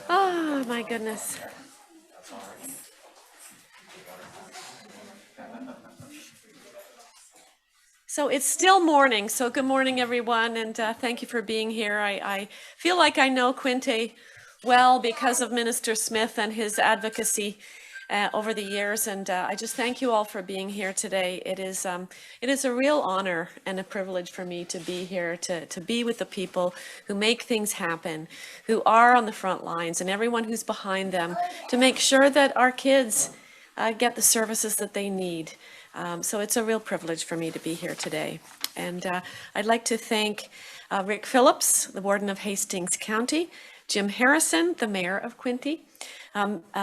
Oh my goodness. So it's still morning, so good morning everyone, and thank you for being here. I feel like I know Quinte well because of Minister Smith and his advocacy over the years, and I just thank you all for being here today. It is a real honor and a privilege for me to be here, to be with the people who make things happen, who are on the front lines, and everyone who's behind them, to make sure that our kids get the services that they need. So it's a real privilege for me to be here today. And I'd like to thank Rick Phillips, the Warden of Hastings County, Jim Harrison, the Mayor of Quinte,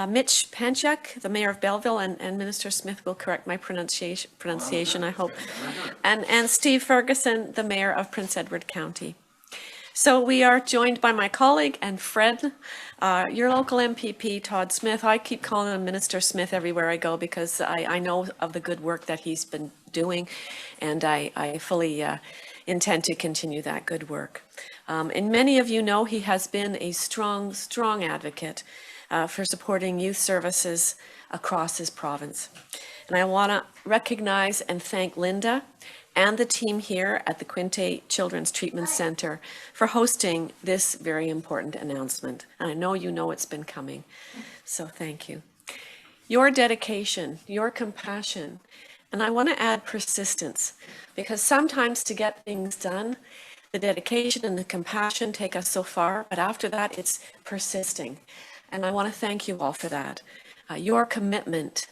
Mitch Panchak, the Mayor of Belleville, and Minister Smith will correct my pronunciation, I hope, and Steve Ferguson, the Mayor of Prince Edward County. So we are joined by my colleague and friend, your local MPP, Todd Smith. I keep calling him Minister Smith everywhere I go because I know of the good work that he's been doing, and I fully intend to continue that good work. And many of you know he has been a strong advocate for supporting youth services across his province. And I want to recognize and thank Linda and the team here at the Quinte Children's Treatment Center for hosting this very important announcement. And I know you know it's been coming, so thank you. Your dedication, your compassion, and I want to add persistence, because sometimes to get things done, the dedication and the compassion take us so far, but after that it's persisting. And I want to thank you all for that. Your commitment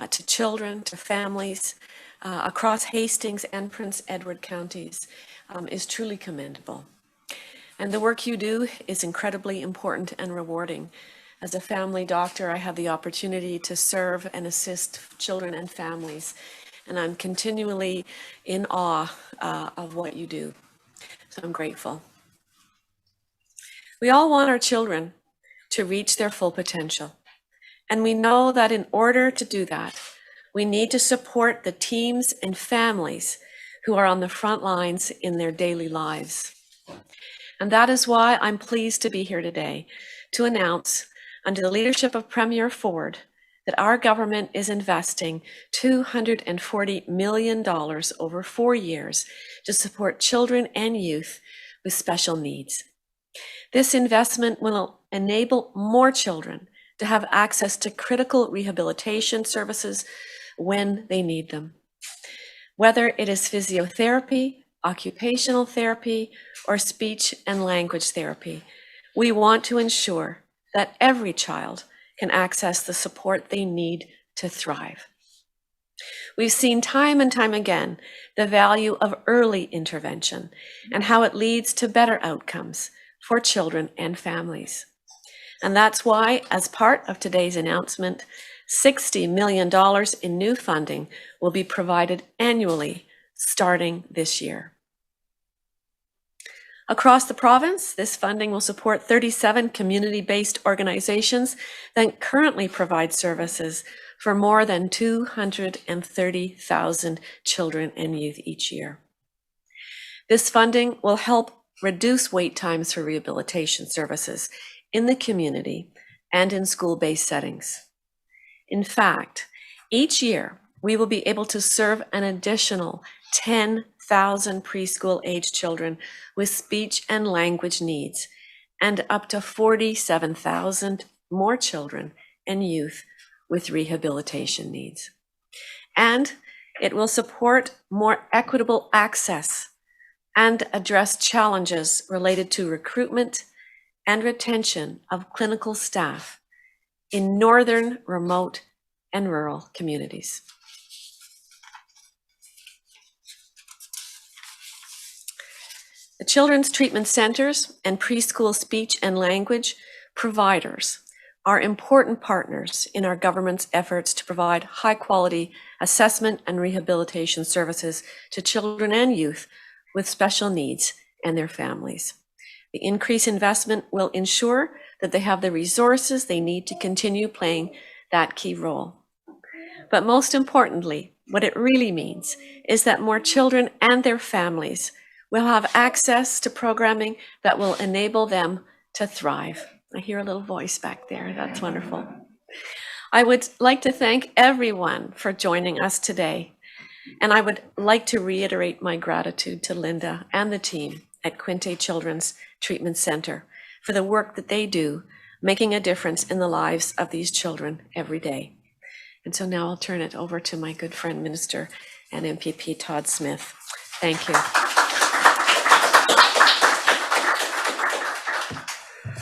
to children, to families, across Hastings and Prince Edward counties is truly commendable. And the work you do is incredibly important and rewarding. As a family doctor, I have the opportunity to serve and assist children and families, and I'm continually in awe of what you do. So I'm grateful. We all want our children to reach their full potential, and we know that in order to do that, we need to support the teams and families who are on the front lines in their daily lives. And that is why I'm pleased to be here today to announce, under the leadership of Premier Ford, that our government is investing $240 million over 4 years to support children and youth with special needs. This investment will enable more children to have access to critical rehabilitation services when they need them. Whether it is physiotherapy, occupational therapy, or speech and language therapy, we want to ensure that every child can access the support they need to thrive. We've seen time and time again the value of early intervention and how it leads to better outcomes for children and families. And that's why, as part of today's announcement, $60 million in new funding will be provided annually starting this year. Across the province, this funding will support 37 community-based organizations that currently provide services for more than 230,000 children and youth each year. This funding will help reduce wait times for rehabilitation services in the community and in school-based settings. In fact, each year we will be able to serve an additional 10,000 preschool-age children with speech and language needs, and up to 47,000 more children and youth with rehabilitation needs. And it will support more equitable access and address challenges related to recruitment and retention of clinical staff in northern, remote, and rural communities. The Children's Treatment Centers and preschool speech and language providers are important partners in our government's efforts to provide high-quality assessment and rehabilitation services to children and youth with special needs and their families. The increased investment will ensure that they have the resources they need to continue playing that key role. But most importantly, what it really means is that more children and their families will have access to programming that will enable them to thrive. I hear a little voice back there. That's wonderful. I would like to thank everyone for joining us today. And I would like to reiterate my gratitude to Linda and the team at Quinte Children's Treatment Center for the work that they do, making a difference in the lives of these children every day. And so now I'll turn it over to my good friend, Minister and MPP Todd Smith. Thank you.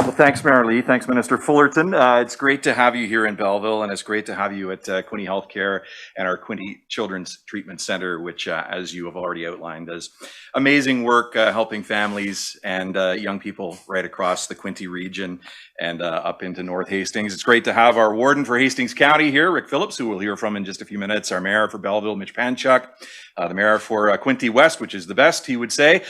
Well, thanks, Merrilee. Thanks, Minister Fullerton. It's great to have you here in Belleville, and it's great to have you at Quinte Healthcare and our Quinte Children's Treatment Center, which, as you have already outlined, does amazing work helping families and young people right across the Quinte region and up into North Hastings. It's great to have our warden for Hastings County here, Rick Phillips, who we'll hear from in just a few minutes, our mayor for Belleville, Mitch Panchuk, the mayor for Quinte West, which is the best, he would say.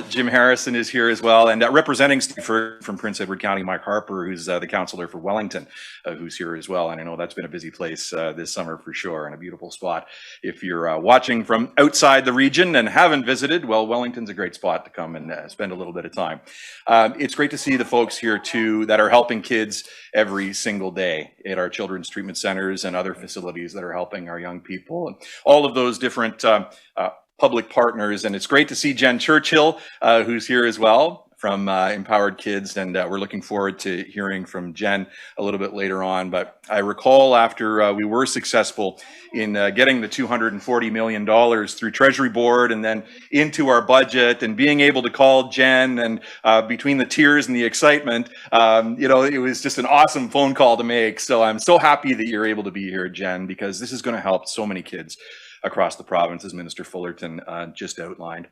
Jim Harrison is here as well, and representing Steve from Prince Edward County, Mike Harper, who's the councillor for Wellington, who's here as well. And I know that's been a busy place this summer for sure, and a beautiful spot. If you're watching from outside the region and haven't visited, well, Wellington's a great spot to come and spend a little bit of time. It's great to see the folks here too that are helping kids every single day at our children's treatment centers and other facilities that are helping our young people, and all of those different public partners. And it's great to see Jen Churchill, who's here as well from Empowered Kids, and we're looking forward to hearing from Jen a little bit later on. But I recall after we were successful in getting the $240 million through Treasury Board and then into our budget, and being able to call Jen, and between the tears and the excitement, you know, it was just an awesome phone call to make. So I'm so happy that you're able to be here, Jen, because this is going to help so many kids across the province, as Minister Fullerton just outlined.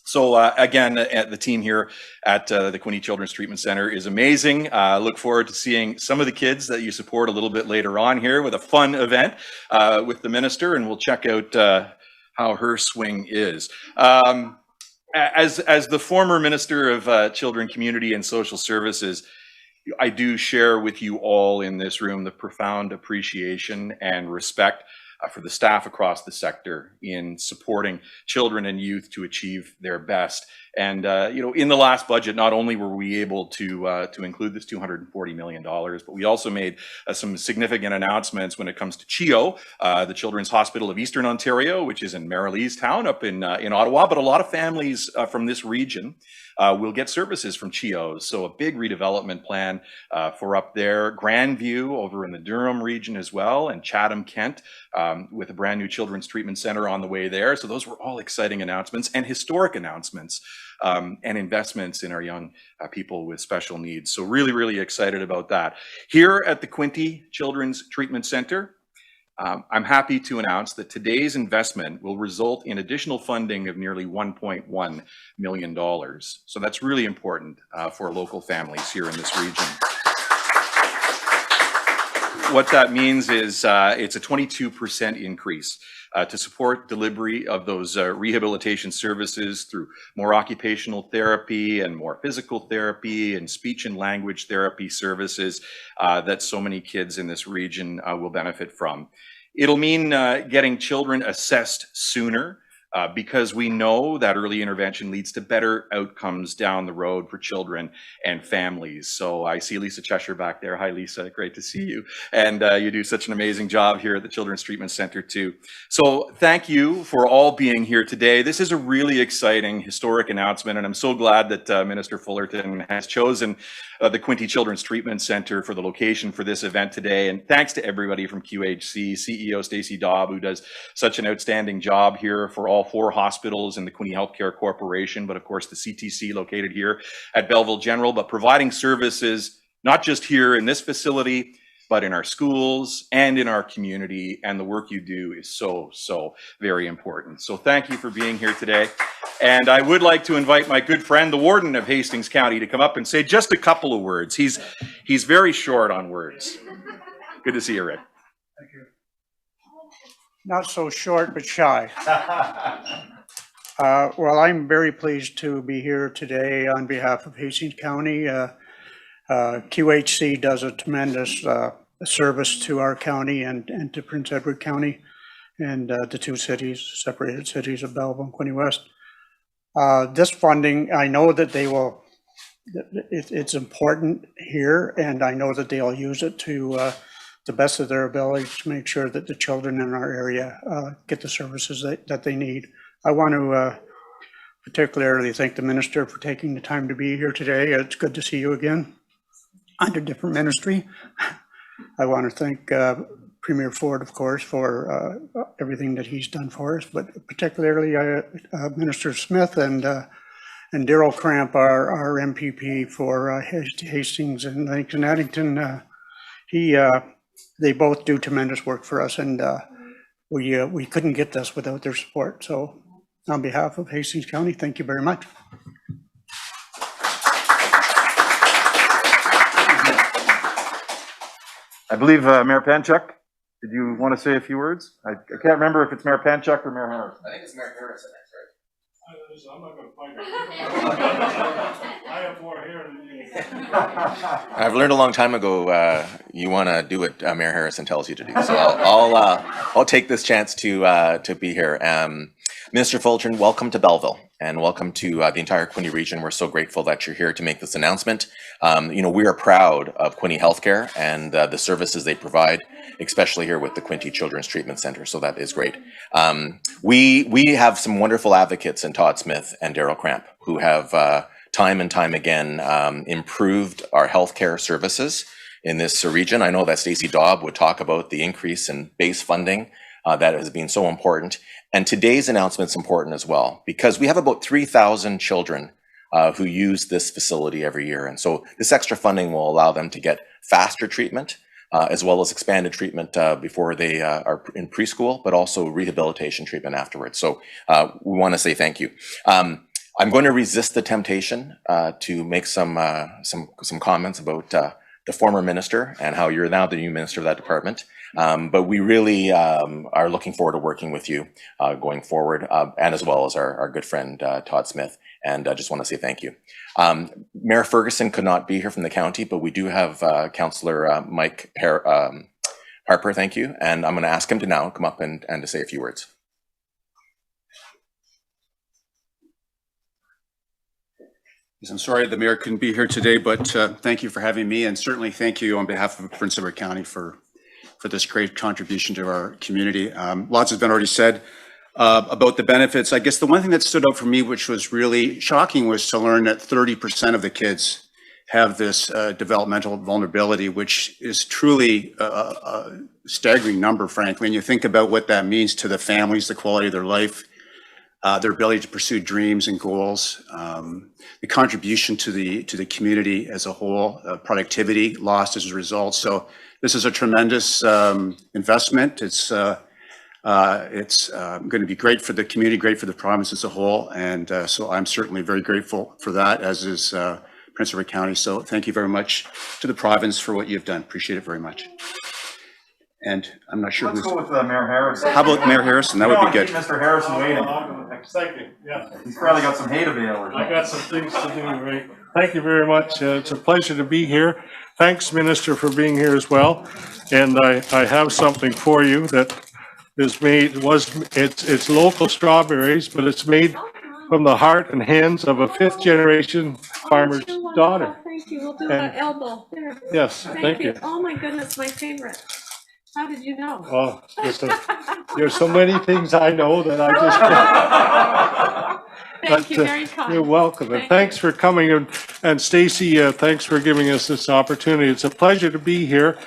So again, the team here at the Quinte Children's Treatment Center is amazing. Look forward to seeing some of the kids that you support a little bit later on here with a fun event with the minister, and we'll check out how her swing is. As the former Minister of Children, Community and Social Services, I do share with you all in this room the profound appreciation and respect for the staff across the sector in supporting children and youth to achieve their best. And you know, in the last budget, not only were we able to include this $240 million, but we also made some significant announcements when it comes to CHEO, the Children's Hospital of Eastern Ontario, which is in Merrilee's town up in Ottawa. But a lot of families from this region will get services from CHEO. So a big redevelopment plan for up there. Grandview over in the Durham region as well, and Chatham, Kent, with a brand new children's treatment center on the way there. So those were all exciting announcements and historic announcements and investments in our young people with special needs. So really, really excited about that. Here at the Quinte Children's Treatment Center, I'm happy to announce that today's investment will result in additional funding of nearly $1.1 million. So that's really important for local families here in this region. What that means is it's a 22% increase to support delivery of those rehabilitation services through more occupational therapy and more physical therapy and speech and language therapy services that so many kids in this region will benefit from. It'll mean getting children assessed sooner, because we know that early intervention leads to better outcomes down the road for children and families. So I see Lisa Cheshire back there. Hi, Lisa. Great to see you. And you do such an amazing job here at the Children's Treatment Center too. So thank you for all being here today. This is a really exciting, historic announcement, and I'm so glad that Minister Fullerton has chosen the Quinte Children's Treatment Center for the location for this event today. And thanks to everybody from QHC, CEO Stacey Daub, who does such an outstanding job here for all 4 hospitals in the Quinte Healthcare Corporation, but of course the CTC located here at Belleville General, but providing services not just here in this facility, but in our schools and in our community. And the work you do is so, so very important. So thank you for being here today. And I would like to invite my good friend, the Warden of Hastings County, to come up and say just a couple of words. He's very short on words. Good to see you, Rick. Thank you. Not so short, but shy. Well, I'm very pleased to be here today on behalf of Hastings County. QHC does a tremendous service to our county and to Prince Edward County and the 2 cities, separated cities of Belleville and Quinte West. This funding, I know that they will, it's important here, and I know that they'll use it to the best of their ability to make sure that the children in our area get the services that they need. I want to particularly thank the minister for taking the time to be here today. It's good to see you again under different ministry. I want to thank Premier Ford, of course, for everything that he's done for us, but particularly Minister Smith and Daryl Cramp, our MPP for Hastings and Langston Addington. They both do tremendous work for us, and we couldn't get this without their support. So on behalf of Hastings County, thank you very much. I believe Mayor Panchuk, did you want to say a few words? I can't remember if it's Mayor Panchuk or Mayor Harrison. I think it's Mayor Harrison next, right? I'm not going to find it. I have more hair than you. I've learned a long time ago you want to do what Mayor Harrison tells you to do. So I'll take this chance to be here. Minister Fullerton, welcome to Belleville and welcome to the entire Quinte region. We're so grateful that you're here to make this announcement. We are proud of Quinte Healthcare and the services they provide, especially here with the Quinte Children's Treatment Center. So that is great. We have some wonderful advocates in Todd Smith and Daryl Cramp who have time and time again improved our healthcare services in this region. I know that Stacey Daub would talk about the increase in base funding that has been so important. And today's announcement is important as well, because we have about 3,000 children who use this facility every year. And so this extra funding will allow them to get faster treatment, as well as expanded treatment before they are in preschool, but also rehabilitation treatment afterwards. So we want to say thank you. I'm going to resist the temptation to make some comments about the former minister and how you're now the new minister of that department. But we really are looking forward to working with you going forward, and as well as our good friend Todd Smith. And I just want to say thank you. Mayor Ferguson could not be here from the county, but we do have Councillor Mike Harper, thank you. And I'm going to ask him to now come up and to say a few words. I'm sorry the mayor couldn't be here today, but thank you for having me, and certainly thank you on behalf of Prince Edward County for this great contribution to our community. Lots has been already said about the benefits. I guess the one thing that stood out for me, which was really shocking, was to learn that 30% of the kids have this developmental vulnerability, which is truly a staggering number, frankly. And you think about what that means to the families, the quality of their life, their ability to pursue dreams and goals, the contribution to the community as a whole, productivity lost as a result. So this is a tremendous investment. It's going to be great for the community, great for the province as a whole, and so I'm certainly very grateful for that, as is Prince Edward County. So thank you very much to the province for what you've done. Appreciate it very much. And I'm not sure. Let's go with Mayor Harrison. How about Mayor Harrison? That would be good. Mr. Harrison waiting. Second, yeah. He's probably got some hay to bale. I got some things to do, right? Thank you very much. It's a pleasure to be here. Thanks, Minister, for being here as well. And I have something for you that is made, it's local strawberries, but it's made from the heart and hands of a 5th generation farmer's daughter. Thank you. We'll do an elbow. There. Yes, thank you. Oh my goodness, my favorite. How did you know? Well, there's so many things I know that I just can't. Thank you, very kind. You're welcome, and thanks for coming. And Stacey, thanks for giving us this opportunity. It's a pleasure to be here.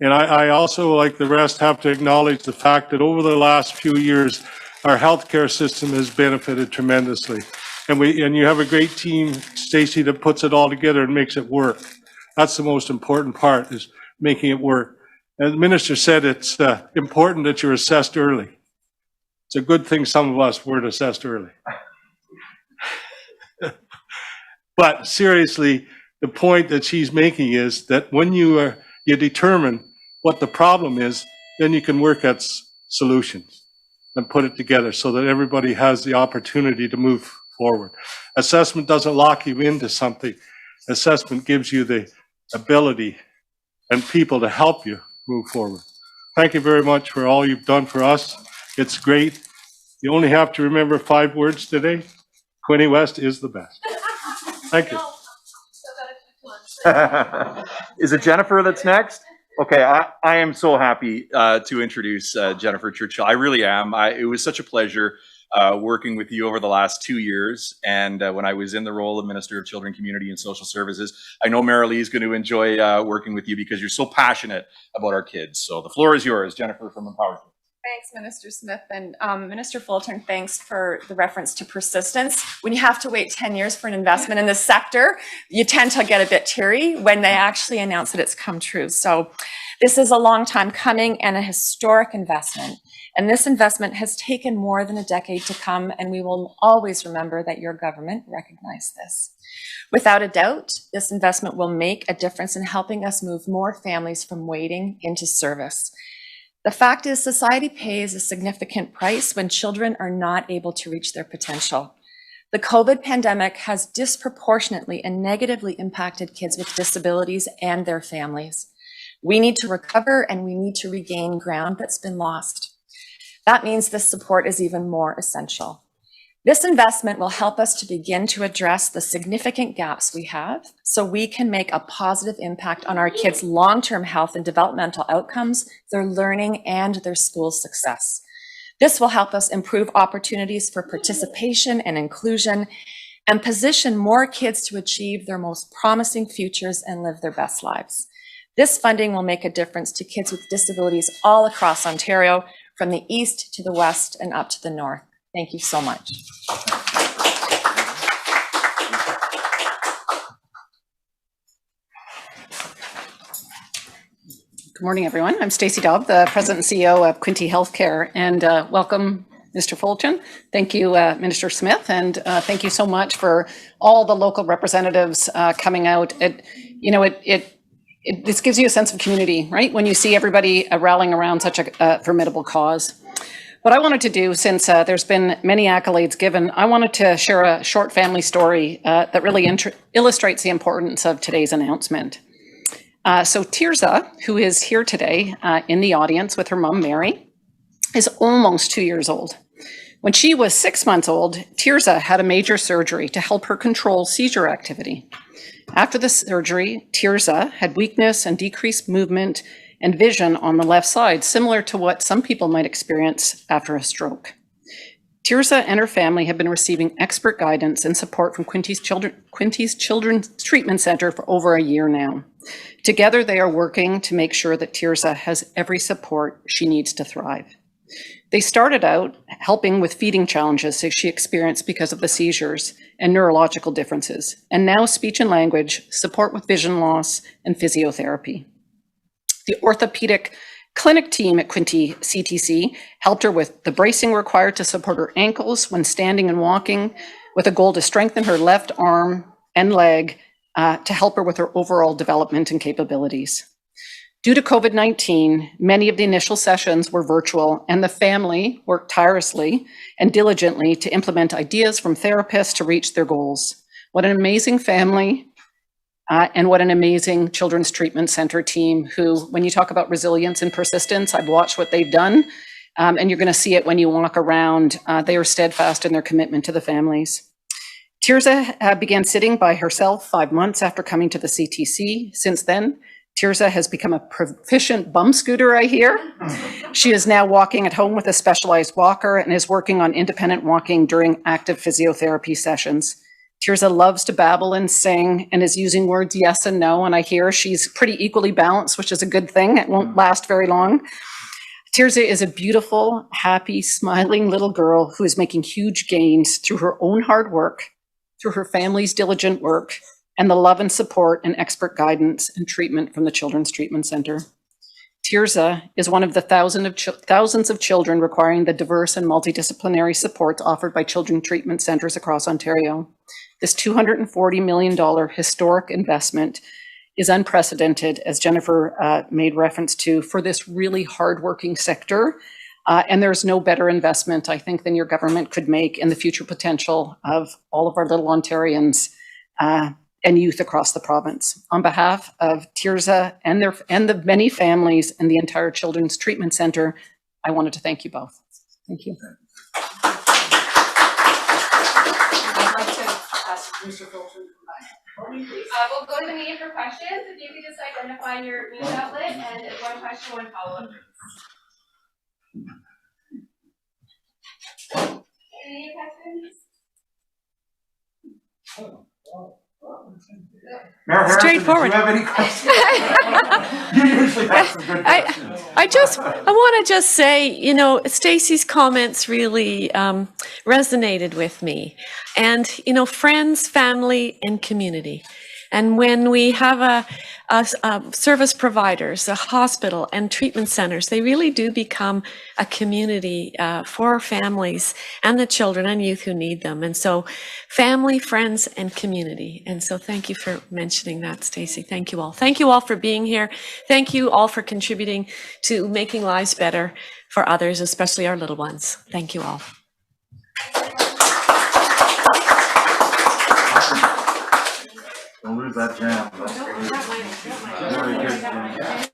And I also, like the rest, have to acknowledge the fact that over the last few years, our healthcare system has benefited tremendously. And you have a great team, Stacey, that puts it all together and makes it work. That's the most important part, is making it work. And the minister said it's important that you're assessed early. It's a good thing some of us weren't assessed early. But seriously, the point that she's making is that when you determine what the problem is, then you can work at solutions and put it together so that everybody has the opportunity to move forward. Assessment doesn't lock you into something. Assessment gives you the ability and people to help you move forward. Thank you very much for all you've done for us. It's great. You only have to remember 5 words today. Quinte West is the best. Thank you. Is it Jennifer that's next? Okay, I am so happy to introduce Jennifer Churchill. I really am. It was such a pleasure working with you over the last 2 years. And when I was in the role of Minister of Children, Community and Social Services, I know Merrilee is going to enjoy working with you because you're so passionate about our kids. So the floor is yours, Jennifer from Empower. Thanks, Minister Smith. And Minister Fullerton, thanks for the reference to persistence. When you have to wait 10 years for an investment in this sector, you tend to get a bit teary when they actually announce that it's come true. So this is a long time coming and a historic investment. And this investment has taken more than a decade to come, and we will always remember that your government recognized this. Without a doubt, this investment will make a difference in helping us move more families from waiting into service. The fact is, society pays a significant price when children are not able to reach their potential. The COVID pandemic has disproportionately and negatively impacted kids with disabilities and their families. We need to recover and we need to regain ground that's been lost. That means this support is even more essential. This investment will help us to begin to address the significant gaps we have so we can make a positive impact on our kids' long-term health and developmental outcomes, their learning, and their school success. This will help us improve opportunities for participation and inclusion and position more kids to achieve their most promising futures and live their best lives. This funding will make a difference to kids with disabilities all across Ontario, from the east to the west and up to the north. Thank you so much. Good morning, everyone. I'm Stacey Dobb, the President and CEO of Quinte Healthcare, and welcome, Mr. Fullerton. Thank you, Minister Smith, and thank you so much for all the local representatives coming out. This gives you a sense of community, right? When you see everybody rallying around such a formidable cause. What I wanted to do, since there's been many accolades given, I wanted to share a short family story that really illustrates the importance of today's announcement. So Tirza, who is here today in the audience with her mom, Mary, is almost 2 years old. When she was 6 months old, Tirza had a major surgery to help her control seizure activity. After the surgery, Tirza had weakness and decreased movement and vision on the left side, similar to what some people might experience after a stroke. Tirza and her family have been receiving expert guidance and support from Quinte's Children's Treatment Center for over a year now. Together, they are working to make sure that Tirza has every support she needs to thrive. They started out helping with feeding challenges that she experienced because of the seizures and neurological differences, and now speech and language, support with vision loss, and physiotherapy. The orthopedic clinic team at Quinte CTC helped her with the bracing required to support her ankles when standing and walking, with a goal to strengthen her left arm and leg to help her with her overall development and capabilities. Due to COVID-19, many of the initial sessions were virtual, and the family worked tirelessly and diligently to implement ideas from therapists to reach their goals. What an amazing family. And what an amazing Children's Treatment Center team who, when you talk about resilience and persistence, I've watched what they've done, and you're going to see it when you walk around. They are steadfast in their commitment to the families. Tirza began sitting by herself 5 months after coming to the CTC. Since then, Tirza has become a proficient bum scooter, I hear. She is now walking at home with a specialized walker and is working on independent walking during active physiotherapy sessions. Tirza loves to babble and sing and is using words yes and no, and I hear she's pretty equally balanced, which is a good thing. It won't last very long. Tirza is a beautiful, happy, smiling little girl who is making huge gains through her own hard work, through her family's diligent work, and the love and support and expert guidance and treatment from the Children's Treatment Center. Tirza is one of the thousands of children requiring the diverse and multidisciplinary supports offered by children's treatment centers across Ontario. This $240 million historic investment is unprecedented, as Jennifer made reference to, for this really hardworking sector. And there's no better investment, I think, than your government could make in the future potential of all of our little Ontarians and youth across the province. On behalf of Tirza and the many families and the entire Children's Treatment Center, I wanted to thank you both. Thank you. We'll go to the media for questions. If you could just identify your news outlet and one question, one follow-up. Any questions? Mayor Harrison, Straightforward. do you have any questions? You usually have some good questions. I want to just say, you know, Stacy's comments really resonated with me. And, you know, friends, family, and community. And when we have a service providers, a hospital and treatment centers, they really do become a community for families and the children and youth who need them. And so family, friends, and community. And so thank you for mentioning that, Stacy. Thank you all. Thank you all for being here. Thank you all for contributing to making lives better for others, especially our little ones. Thank you all. Don't lose that jam. That's great. Very good.